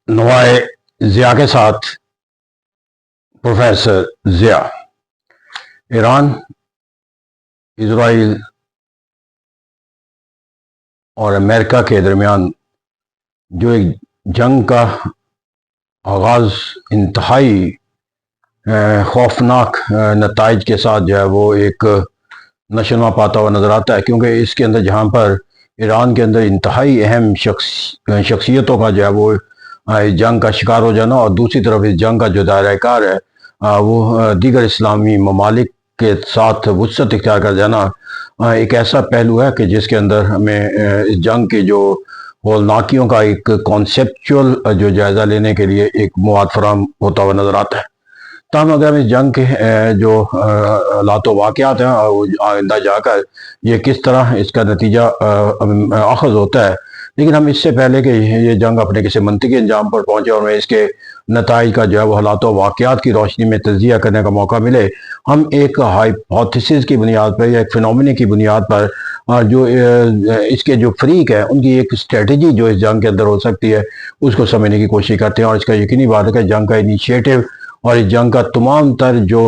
نوائے ضیاء کے ساتھ پروفیسر ضیاء۔ ایران، اسرائیل اور امریکہ کے درمیان جو ایک جنگ کا آغاز انتہائی خوفناک نتائج کے ساتھ جو ہے وہ ایک نشوونما پاتا ہوا نظر آتا ہے، کیونکہ اس کے اندر جہاں پر ایران کے اندر انتہائی اہم شخصیتوں کا جو ہے وہ جنگ کا شکار ہو جانا، اور دوسری طرف اس جنگ کا جو دائرہ کار ہے وہ دیگر اسلامی ممالک کے ساتھ وسعت اختیار کر جانا، ایک ایسا پہلو ہے کہ جس کے اندر ہمیں اس جنگ کی جو ہولناکیوں کا ایک کانسیپچول جو جائزہ لینے کے لیے ایک مواد فراہم ہوتا ہوا نظر آتا ہے۔ تاہم اگر ہم اس جنگ کے جو حالات و واقعات ہیں آئندہ جا کر یہ کس طرح اس کا نتیجہ اخذ ہوتا ہے، لیکن ہم اس سے پہلے کہ یہ جنگ اپنے کسی منطقی انجام پر پہنچے اور ہمیں اس کے نتائج کا جو ہے وہ حالات و واقعات کی روشنی میں تجزیہ کرنے کا موقع ملے، ہم ایک ہائپوتھیسس کی بنیاد پر یا ایک فینومینا کی بنیاد پر جو اس کے جو فریق ہیں ان کی ایک اسٹریٹجی جو اس جنگ کے اندر ہو سکتی ہے اس کو سمجھنے کی کوشش کرتے ہیں، اور اس کا یقینی بات ہے کہ جنگ کا انیشیٹو اور اس جنگ کا تمام تر جو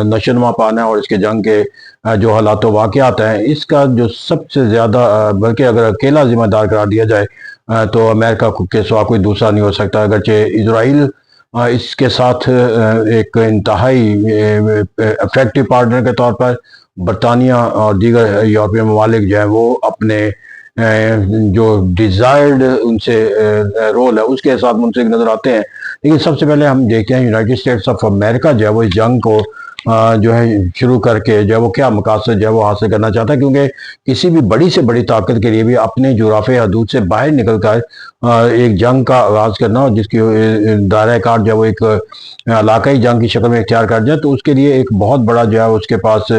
نشوونما پانا ہے اور اس کے جنگ کے جو حالات و واقعات ہیں، اس کا جو سب سے زیادہ بلکہ اگر اکیلا ذمہ دار قرار دیا جائے تو امریکہ کے سوا کوئی دوسرا نہیں ہو سکتا، اگرچہ اسرائیل اس کے ساتھ ایک انتہائی افیکٹو پارٹنر کے طور پر برطانیہ اور دیگر یورپی ممالک جو ہیں وہ اپنے جو ڈیزائرڈ ان سے رول ہے اس کے ساتھ منسلک نظر آتے ہیں، لیکن سب سے پہلے ہم دیکھتے ہیں یونائٹڈ اسٹیٹس آف امریکہ جو ہے وہ اس جنگ کو جو ہے شروع کر کے جو ہے وہ کیا مقاصد جو ہے وہ حاصل کرنا چاہتا ہے، کیونکہ کسی بھی بڑی سے بڑی طاقت کے لیے بھی اپنے جغرافیائی حدود سے باہر نکل کر ایک جنگ کا آغاز کرنا اور جس کی دائرہ کار جو ہے وہ ایک علاقائی جنگ کی شکل میں اختیار کر جائے، تو اس کے لیے ایک بہت بڑا جو ہے اس کے پاس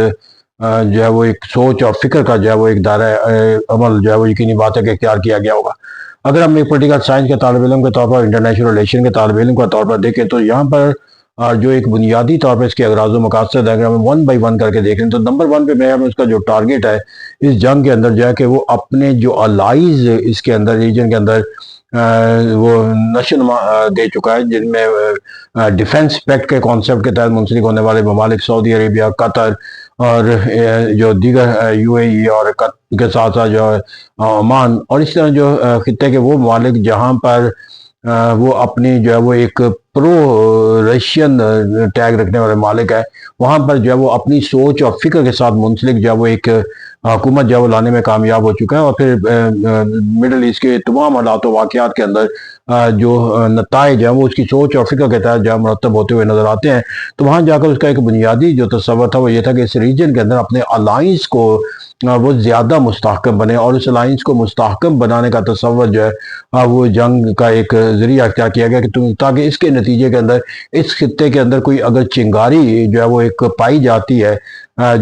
جو ہے وہ ایک سوچ اور فکر کا جو ہے وہ ایک دائرہ عمل جو ہے وہ یقینی بات ہے کہ اختیار کیا گیا ہوگا۔ اگر ہم ایک پولیٹیکل سائنس کے طالب علم کے طور پر، انٹرنیشنل ریلیشن کے طالب علم کے طور پر دیکھیں تو یہاں پر جو ایک بنیادی طور پر اس کے اغراض و مقاصد ہے، اگر ہم ون بائی ون کر کے دیکھیں تو نمبر ون پہ میں اس کا جو ٹارگیٹ ہے اس جنگ کے اندر جو ہے کہ وہ اپنے جو الائز اس کے اندر ریجن کے اندر وہ نشوونما دے چکا ہے، جن میں ڈیفنس پیکٹ کے کانسیپٹ کے تحت منسلک ہونے والے ممالک سعودی عربیہ، قطر اور جو دیگر یو اے ای اور کے ساتھ ساتھ جو عمان، اور اس طرح جو خطے کے وہ ممالک جہاں پر وہ اپنی جو ہے وہ ایک پرو رشین ٹیگ رکھنے والے مالک ہے، وہاں پر جو ہے وہ اپنی سوچ اور فکر کے ساتھ منسلک جو ہے وہ ایک حکومت جو ہے وہ لانے میں کامیاب ہو چکا ہے، اور پھر مڈل ایسٹ کے تمام حالات و واقعات کے اندر جو نتائج ہیں وہ اس کی سوچ اور فکر کے تحت جو مرتب ہوتے ہوئے نظر آتے ہیں۔ تو وہاں جا کر اس کا ایک بنیادی جو تصور تھا وہ یہ تھا کہ اس ریجن کے اندر اپنے الائنس کو وہ زیادہ مستحکم بنے، اور اس الائنس کو مستحکم بنانے کا تصور جو ہے وہ جنگ کا ایک ذریعہ اختیار کیا گیا کہ تاکہ اس کے نتیجے کے اندر اس خطے کے اندر کوئی اگر چنگاری جو ہے وہ ایک پائی جاتی ہے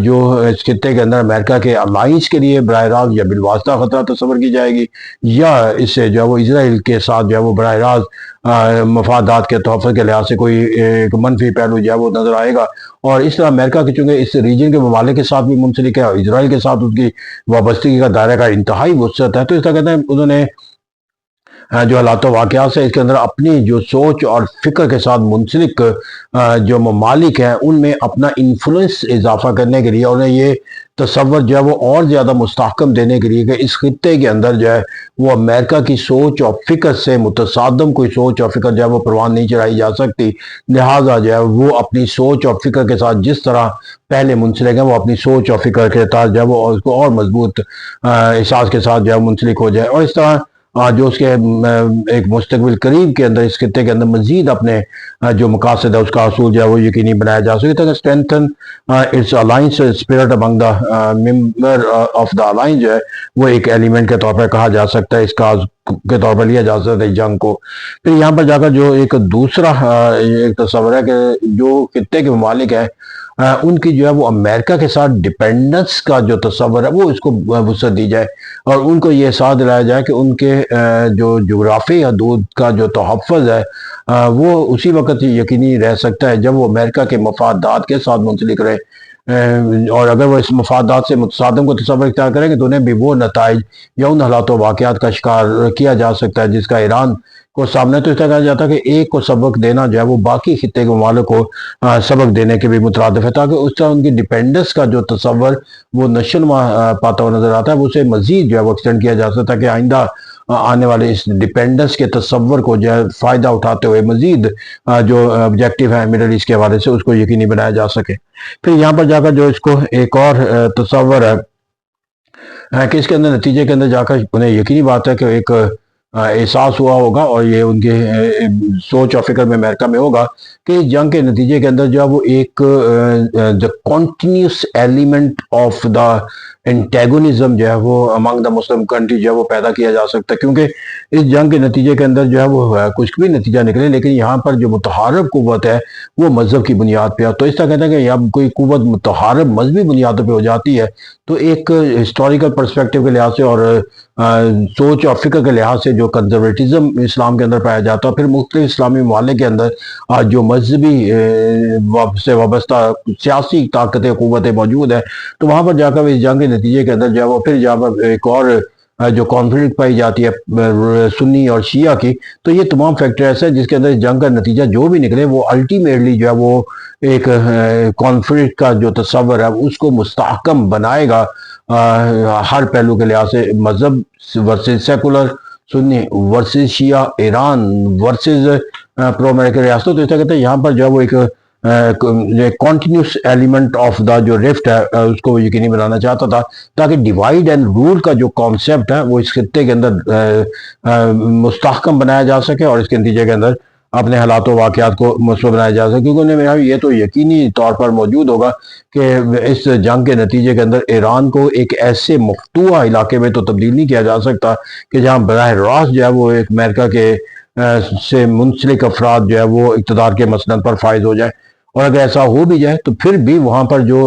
جو اس خطے کے اندر امریکہ کے الائنس کے لیے براہ راست یا بالواسطہ خطرہ تصور کی جائے گی، یا اس سے جو ہے وہ اسرائیل کے ساتھ جو ہے وہ براہ راست مفادات کے تحفظ کے لحاظ سے کوئی ایک منفی پہلو جو ہے وہ نظر آئے گا۔ اور اس طرح امریکہ کی چونکہ اس ریجن کے ممالک کے ساتھ بھی منسلک ہے اور اسرائیل کے ساتھ اس کی وابستگی کا دائرہ کا انتہائی وسعت ہے، تو اس طرح کہتے ہیں انہوں نے جو حالات و واقعات سے اس کے اندر اپنی جو سوچ اور فکر کے ساتھ منسلک جو ممالک ہیں ان میں اپنا انفلوئنس اضافہ کرنے کے لیے انہیں یہ تصور جو ہے وہ اور زیادہ مستحکم دینے کے لیے کہ اس خطے کے اندر جو ہے وہ امریکہ کی سوچ اور فکر سے متصادم کوئی سوچ اور فکر جو ہے وہ پروان نہیں چڑھائی جا سکتی، لہٰذا جو ہے وہ اپنی سوچ اور فکر کے ساتھ جس طرح پہلے منسلک ہیں وہ اپنی سوچ اور فکر کے ساتھ جو ہے وہ اس کو اور مضبوط احساس کے ساتھ جو ہے منسلک ہو جائے، اور اس طرح جو اس کے ایک مستقبل قریب کے اندر اس خطے کے اندر مزید اپنے جو مقاصد ہے اس کا حصول جو ہے وہ یقینی بنایا جا سکے تاکہ strengthen its alliance spirit among the member of the alliance جو ہے وہ ایک ایلیمنٹ کے طور پر کہا جا سکتا ہے، اس کا کے طور پر لیا جا سکتا ہے جنگ کو۔ پھر یہاں پر جا کر جو ایک دوسرا ایک تصور ہے کہ جو خطے کے ممالک ہیں ان کی جو ہے وہ امریکہ کے ساتھ ڈیپینڈنس کا جو تصور ہے وہ اس کو وسعت دی جائے اور ان کو یہ احساس دلایا جائے کہ ان کے جو جغرافی حدود کا جو تحفظ ہے وہ اسی وقت یقینی رہ سکتا ہے جب وہ امریکہ کے مفادات کے ساتھ منسلک رہے، اور اگر وہ اس مفادات سے متصادم کو تصور اختیار کریں گے تو انہیں بھی وہ نتائج یا ان حالات و واقعات کا شکار کیا جا سکتا ہے جس کا ایران کو سامنے، تو اس طرح کہا جاتا ہے کہ ایک کو سبق دینا جو ہے وہ باقی خطے کے ممالک کو سبق دینے کے بھی مترادف ہے، تاکہ اس طرح ان کی ڈیپینڈنس کا جو تصور وہ نشوونما پاتا ہوا نظر آتا ہے، اسے مزید جو ہے وہ ایکسٹینڈ کیا جا سکتا ہے کہ آئندہ آنے والے اس ڈیپینڈنس کے تصور کو جو ہے فائدہ اٹھاتے ہوئے مزید جو آبجیکٹیو ہے مڈل ایسٹ کے حوالے سے اس کو یقینی بنایا جا سکے۔ پھر یہاں پر جا کر جو اس کو ایک اور تصور ہے کہ اس کے اندر نتیجے کے اندر جا کر انہیں یقینی بات ہے کہ ایک احساس ہوا ہوگا، اور یہ ان کے سوچ اور فکر میں امریکہ میں ہوگا کہ اس جنگ کے نتیجے کے اندر جو ہے وہ ایک the continuous element of the انٹیگونزم جو ہے وہ امنگ دا مسلم کنٹری جو ہے وہ پیدا کیا جا سکتا ہے، کیونکہ اس جنگ کے نتیجے کے اندر جو ہے وہ کچھ بھی نتیجہ نکلے، لیکن یہاں پر جو متحارب قوت ہے وہ مذہب کی بنیاد پہ ہے۔ تو اس طرح کہتے ہیں کہ جب کوئی قوت متحارب مذہبی بنیادوں پہ ہو جاتی ہے تو ایک ہسٹوریکل پرسپیکٹیو کے لحاظ سے اور سوچ اور فکر کے لحاظ سے جو کنزرویٹزم اسلام کے اندر پایا جاتا ہے، پھر مختلف اسلامی ممالک کے اندر جو مذہبی سے وابستہ سیاسی طاقتیں قوتیں موجود ہیں، تو وہاں پر جا کر اس جنگ کے نتیجے کے اندر جو ہے وہ پھر جہاں پر ایک اور جو کانفلکٹ پائی جاتی ہے سنی اور شیعہ کی، تو یہ تمام فیکٹر ایسے ہیں جس کے اندر اس جنگ کا نتیجہ جو بھی نکلے وہ الٹیمیٹلی جو ہے وہ ایک کانفلکٹ کا جو تصور ہے اس کو مستحکم بنائے گا ہر پہلو کے لحاظ سے، مذہب ورسز سیکولر، سنی ورسز شیعہ، ایران ورسز پرو امریکن ریاستوں۔ تو اس طرح کہتے ہیں یہاں پر جو ہے وہ ایک کنٹینیوس ایلیمنٹ آف دا جو رفٹ ہے اس کو یقینی بنانا چاہتا تھا، تاکہ ڈیوائیڈ اینڈ رول کا جو کانسیپٹ ہے وہ اس خطے کے اندر مستحکم بنایا جا سکے، اور اس کے نتیجے کے اندر اپنے حالات و واقعات کو مثبت بنایا جا سکے، کیونکہ انہیں یہ تو یقینی طور پر موجود ہوگا کہ اس جنگ کے نتیجے کے اندر ایران کو ایک ایسے مفتوحہ علاقے میں تو تبدیل نہیں کیا جا سکتا کہ جہاں براہ راست جو ہے وہ ایک امریکہ کے سے منسلک افراد جو ہے وہ اقتدار کے مسند پر فائز ہو جائے، اور اگر ایسا ہو بھی جائے تو پھر بھی وہاں پر جو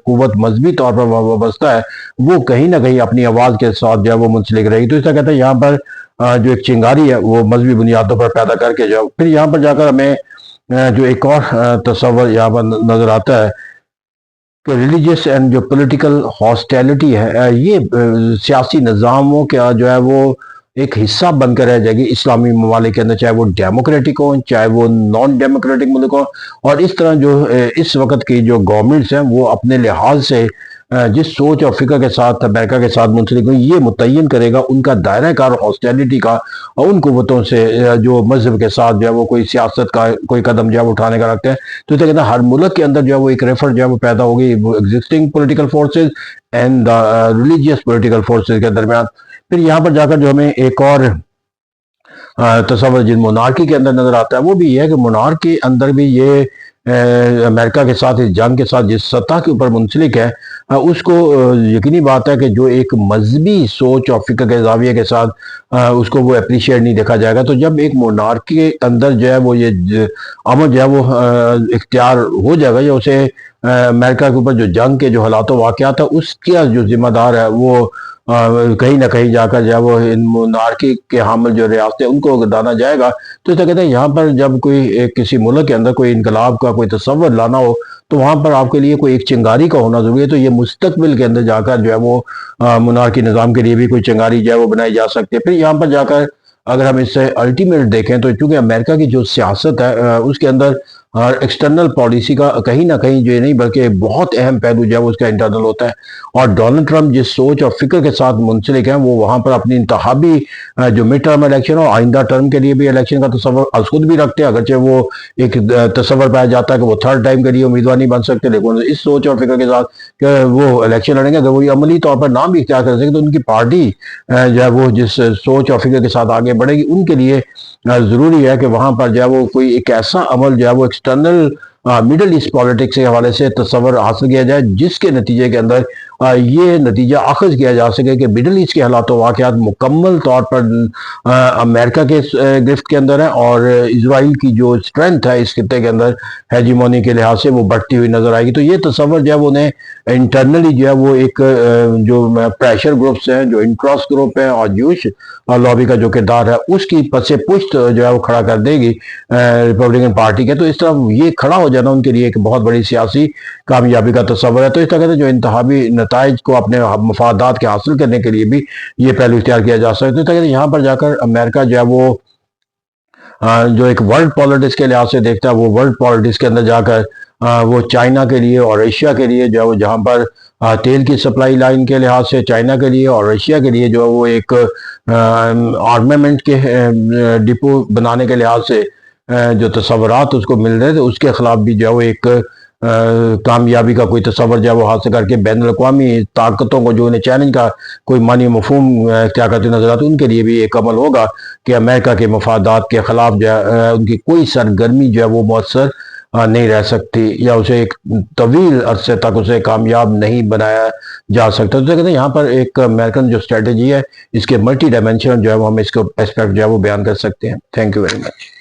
قوت مذہبی طور پر وابستہ ہے وہ کہیں نہ کہیں اپنی آواز کے ساتھ جو ہے وہ منسلک رہے گی۔ تو اس طرح کہتے ہیں یہاں پر جو ایک چنگاری ہے وہ مذہبی بنیادوں پر پیدا کر کے جو پھر یہاں پر جا کر ہمیں جو ایک اور تصور یہاں پر نظر آتا ہے کہ ریلیجیس اینڈ جو پولیٹیکل ہاسٹیلٹی ہے، یہ سیاسی نظاموں کا جو ہے وہ ایک حصہ بن کر رہ جائے گی اسلامی ممالک کے اندر، چاہے وہ ڈیموکریٹک ہوں چاہے وہ نان ڈیموکریٹک ملک ہوں، اور اس طرح جو اس وقت کی جو گورنمنٹس ہیں وہ اپنے لحاظ سے جس سوچ اور فکر کے ساتھ امریکہ کے ساتھ منسلک ہوئی، یہ متعین کرے گا ان کا دائرہ کار ہاسٹیلٹی کا، اور ان قوتوں سے جو مذہب کے ساتھ جو ہے وہ کوئی سیاست کا کوئی قدم جو ہے وہ اٹھانے کا رکھتے ہیں۔ تو اسے کہتے ہیں ہر ملک کے اندر جو ہے وہ ایک ریفر جو ہے وہ پیدا ہوگی existing political forces and the religious political forces کے درمیان۔ پھر یہاں پر جا کر جو ہمیں ایک اور تصور جن مونارکی کے اندر نظر آتا ہے وہ بھی یہ ہے کہ مونارکی کے اندر بھی یہ امریکہ کے ساتھ اس جنگ کے ساتھ جس سطح کے اوپر منسلک ہے اس کو یقینی بات ہے کہ جو ایک مذہبی سوچ اور فکر کے زاویے کے ساتھ اس کو وہ اپریشیٹ نہیں دیکھا جائے گا۔ تو جب ایک مونارکی کے اندر جو ہے وہ یہ عمل جو ہے وہ اختیار ہو جائے گا، یا اسے امریکہ کے اوپر جو جنگ کے جو حالات و واقعات ہے اس کا جو ذمہ دار ہے وہ کہیں نہ کہیں جا کر جو ہے وہ ان مونارکی کے حامل جو ریاستیں ان کو گردانا جائے گا۔ تو اس طرح کہتے ہیں یہاں پر جب کوئی کسی ملک کے اندر کوئی انقلاب کا کوئی تصور لانا ہو تو وہاں پر آپ کے لیے کوئی ایک چنگاری کا ہونا ضروری ہے۔ تو یہ مستقبل کے اندر جا کر جو ہے وہ مونارکی نظام کے لیے بھی کوئی چنگاری جو ہے وہ بنائی جا سکتی ہے۔ پھر یہاں پر جا کر اگر ہم اس سے الٹیمیٹ دیکھیں تو چونکہ امریکہ کی جو سیاست ہے اس کے اندر ایکسٹرنل پالیسی کا کہیں نہ کہیں جو نہیں بلکہ بہت اہم پہلو جو ہے وہ اس کا انٹرنل ہوتا ہے، اور ڈونلڈ ٹرمپ جس سوچ اور فکر کے ساتھ منسلک ہیں وہ وہاں پر اپنی انتخابی جو مڈ ٹرم الیکشن اور آئندہ ٹرم کے لیے بھی الیکشن کا تصور از خود بھی رکھتے ہیں، اگرچہ وہ ایک تصور پایا جاتا ہے کہ وہ تھرڈ ٹائم کے لیے امیدوار نہیں بن سکتے، لیکن اس سوچ اور فکر کے ساتھ کہ وہ الیکشن لڑیں گے، اگر وہ عملی طور پر نام بھی اختیار کر سکیں تو ان کی پارٹی جو ہے وہ جس سوچ اور فکر کے ساتھ آگے بڑھے گی ان کے لیے ضروری ہے کہ وہاں پر جو ہے وہ کوئی ایک ایسا عمل جو ہے وہ ایکسٹرنل مڈل ایسٹ پالیٹکس کے حوالے سے تصور حاصل کیا جائے جس کے نتیجے کے اندر یہ نتیجہ اخذ کیا جا سکے کہ مڈل ایسٹ کے حالات و واقعات مکمل طور پر امریکہ کے گرفت کے اندر ہے، اور اسرائیل کی جو اسٹرینتھ ہے اس خطے کے اندر ہیجیمونی کے لحاظ سے وہ بڑھتی ہوئی نظر آئے گی۔ تو یہ تصور جو ہے وہ انہیں انٹرنلی جو ہے وہ ایک جو پریشر گروپس ہیں، جو انٹرسٹ گروپ ہیں اور جوش لابی کا جو کردار ہے اس کی پس پشت جو ہے وہ کھڑا کر دے گی ریپبلکن پارٹی کے۔ تو اس طرح یہ کھڑا ہو جانا ان کے لیے ایک بہت بڑی سیاسی کامیابی کا تصور ہے۔ تو اس طرح کہتے ہیں جو انتخابی نتائج کو اپنے مفادات کے حاصل کرنے کے لیے بھی یہ پہلو اختیار کیا جا سکتا ہے۔ تو یہاں پر جا کر امریکہ جو ہے وہ جو ایک ورلڈ پالیٹکس کے لحاظ سے دیکھتا ہے، وہ ورلڈ پالیٹکس کے اندر جا کر وہ چائنا کے لیے اور ایشیا کے لیے جو ہے وہ جہاں پر تیل کی سپلائی لائن کے لحاظ سے چائنا کے لیے اور ایشیا کے لیے جو ہے وہ ایک آرمامنٹ کے ڈپو بنانے کے لحاظ سے جو تصورات اس کو مل رہے تھے، اس کے خلاف بھی جو ہے وہ ایک کامیابی کا کوئی تصور جو ہے وہ حاصل کر کے بین الاقوامی طاقتوں کو جو انہیں چیلنج کا کوئی معنی مفہوم کیا کرتے نظر آتے، ان کے لیے بھی ایک عمل ہوگا کہ امریکہ کے مفادات کے خلاف جو ہے ان کی کوئی سرگرمی جو ہے وہ مؤثر نہیں رہ سکتی، یا اسے ایک طویل عرصے تک اسے کامیاب نہیں بنایا جا سکتا۔ تو کہتے ہیں یہاں پر ایک امریکن جو اسٹریٹجی ہے، اس کے ملٹی ڈائمینشن جو ہے وہ ہم اس کو اسپیکٹ جو ہے وہ بیان کر سکتے ہیں۔ Thank you very much.